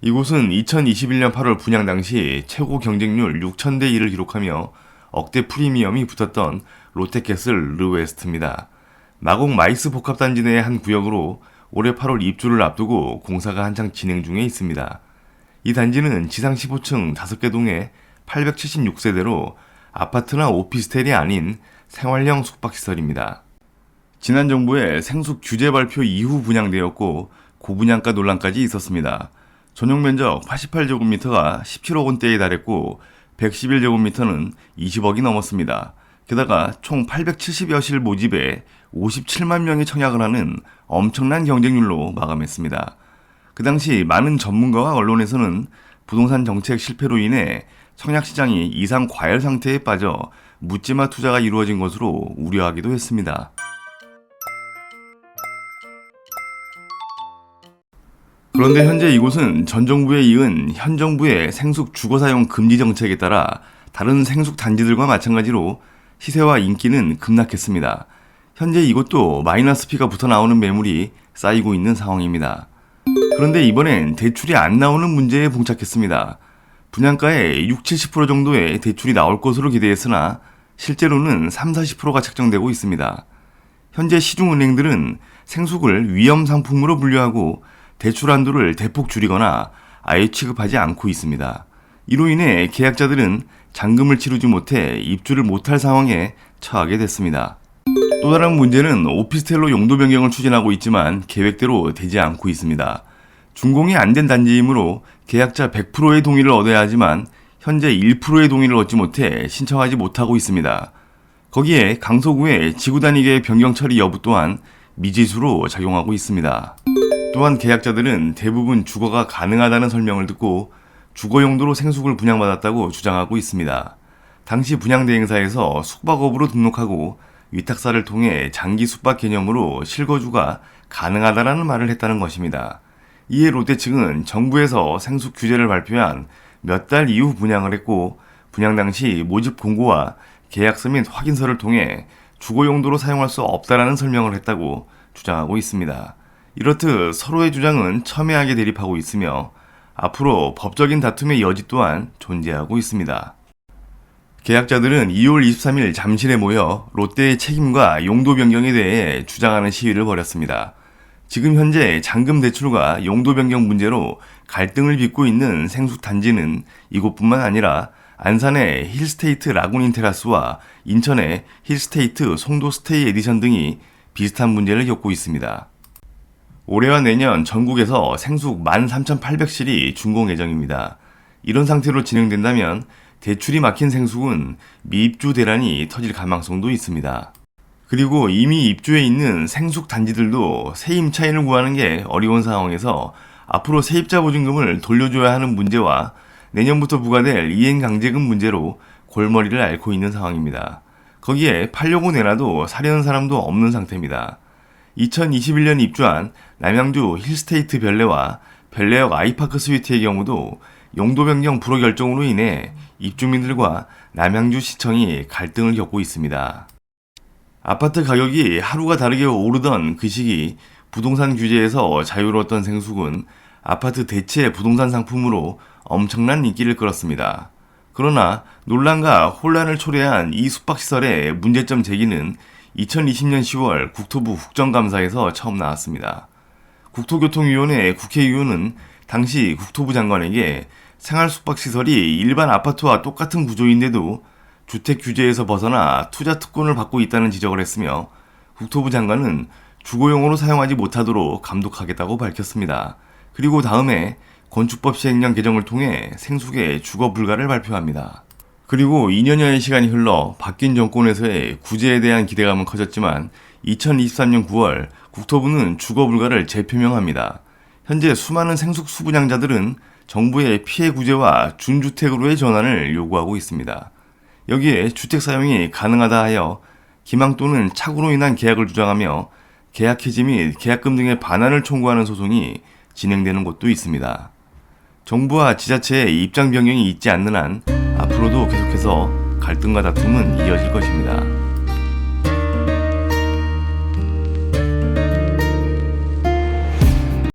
이곳은 2021년 8월 분양 당시 최고 경쟁률 6,000대 1을 기록하며 억대 프리미엄이 붙었던 롯데캐슬 르웨스트입니다. 마곡 마이스 복합단지 내의 한 구역으로 올해 8월 입주를 앞두고 공사가 한창 진행 중에 있습니다. 이 단지는 지상 15층 5개 동에 876세대로 아파트나 오피스텔이 아닌 생활형 숙박시설입니다. 지난 정부의 생숙 규제 발표 이후 분양되었고 고분양가 논란까지 있었습니다. 전용 면적 88제곱미터가 17억 원대에 달했고 111제곱미터는 20억이 넘었습니다. 게다가 총 870여 실 모집에 57만 명이 청약을 하는 엄청난 경쟁률로 마감했습니다. 그 당시 많은 전문가와 언론에서는 부동산 정책 실패로 인해 청약시장이 이상 과열 상태에 빠져 묻지마 투자가 이루어진 것으로 우려하기도 했습니다. 그런데 현재 이곳은 전 정부에 이은 현 정부의 생숙 주거사용 금지 정책에 따라 다른 생숙 단지들과 마찬가지로 시세와 인기는 급락했습니다. 현재 이곳도 마이너스 피가 붙어 나오는 매물이 쌓이고 있는 상황입니다. 그런데 이번엔 대출이 안 나오는 문제에 봉착했습니다. 분양가의 60-70% 정도의 대출이 나올 것으로 기대했으나 실제로는 30-40%가 책정되고 있습니다. 현재 시중은행들은 생숙을 위험 상품으로 분류하고 대출 한도를 대폭 줄이거나 아예 취급하지 않고 있습니다. 이로 인해 계약자들은 잔금을 치르지 못해 입주를 못할 상황에 처하게 됐습니다. 또 다른 문제는 오피스텔로 용도 변경을 추진하고 있지만 계획대로 되지 않고 있습니다. 준공이 안 된 단지이므로 계약자 100%의 동의를 얻어야 하지만 현재 1%의 동의를 얻지 못해 신청하지 못하고 있습니다. 거기에 강서구의 지구 단위계획 변경 처리 여부 또한 미지수로 작용하고 있습니다. 또한 계약자들은 대부분 주거가 가능하다는 설명을 듣고 주거 용도로 생숙을 분양받았다고 주장하고 있습니다. 당시 분양대행사에서 숙박업으로 등록하고 위탁사를 통해 장기 숙박 개념으로 실거주가 가능하다라는 말을 했다는 것입니다. 이에 롯데 측은 정부에서 생숙 규제를 발표한 몇 달 이후 분양을 했고 분양 당시 모집 공고와 계약서 및 확인서를 통해 주거 용도로 사용할 수 없다라는 설명을 했다고 주장하고 있습니다. 이렇듯 서로의 주장은 첨예하게 대립하고 있으며 앞으로 법적인 다툼의 여지 또한 존재하고 있습니다. 계약자들은 2월 23일 잠실에 모여 롯데의 책임과 용도 변경에 대해 주장하는 시위를 벌였습니다. 지금 현재 잔금 대출과 용도 변경 문제로 갈등을 빚고 있는 생숙 단지는 이곳뿐만 아니라 안산의 힐스테이트 라군인 테라스와 인천의 힐스테이트 송도 스테이 에디션 등이 비슷한 문제를 겪고 있습니다. 올해와 내년 전국에서 생숙 13,800실이 준공 예정입니다. 이런 상태로 진행된다면 대출이 막힌 생숙은 미입주 대란이 터질 가망성도 있습니다. 그리고 이미 입주해 있는 생숙 단지들도 세임 차인을 구하는 게 어려운 상황에서 앞으로 세입자 보증금을 돌려줘야 하는 문제와 내년부터 부과될 이행강제금 문제로 골머리를 앓고 있는 상황입니다. 거기에 팔려고 내놔도 사려는 사람도 없는 상태입니다. 2021년 입주한 남양주 힐스테이트 별내와 별내역 아이파크 스위트의 경우도 용도 변경 불허 결정으로 인해 입주민들과 남양주 시청이 갈등을 겪고 있습니다. 아파트 가격이 하루가 다르게 오르던 그 시기 부동산 규제에서 자유로웠던 생숙은 아파트 대체 부동산 상품으로 엄청난 인기를 끌었습니다. 그러나 논란과 혼란을 초래한 이 숙박시설의 문제점 제기는 2020년 10월 국토부 국정감사에서 처음 나왔습니다. 국토교통위원회 국회의원은 당시 국토부 장관에게 생활숙박시설이 일반 아파트와 똑같은 구조인데도 주택 규제에서 벗어나 투자 특권을 받고 있다는 지적을 했으며 국토부 장관은 주거용으로 사용하지 못하도록 감독하겠다고 밝혔습니다. 그리고 다음해 건축법 시행령 개정을 통해 생숙의 주거 불가를 발표합니다. 그리고 2년여의 시간이 흘러 바뀐 정권에서의 구제에 대한 기대감은 커졌지만 2023년 9월 국토부는 주거 불가를 재표명합니다. 현재 수많은 생숙 수분양자들은 정부의 피해 구제와 준주택으로의 전환을 요구하고 있습니다. 여기에 주택 사용이 가능하다 하여 기망 또는 착오로 인한 계약을 주장하며 계약 해지 및 계약금 등의 반환을 청구하는 소송이 진행되는 곳도 있습니다. 정부와 지자체의 입장 변경이 있지 않는 한 앞으로도 계속해서 갈등과 다툼은 이어질 것입니다.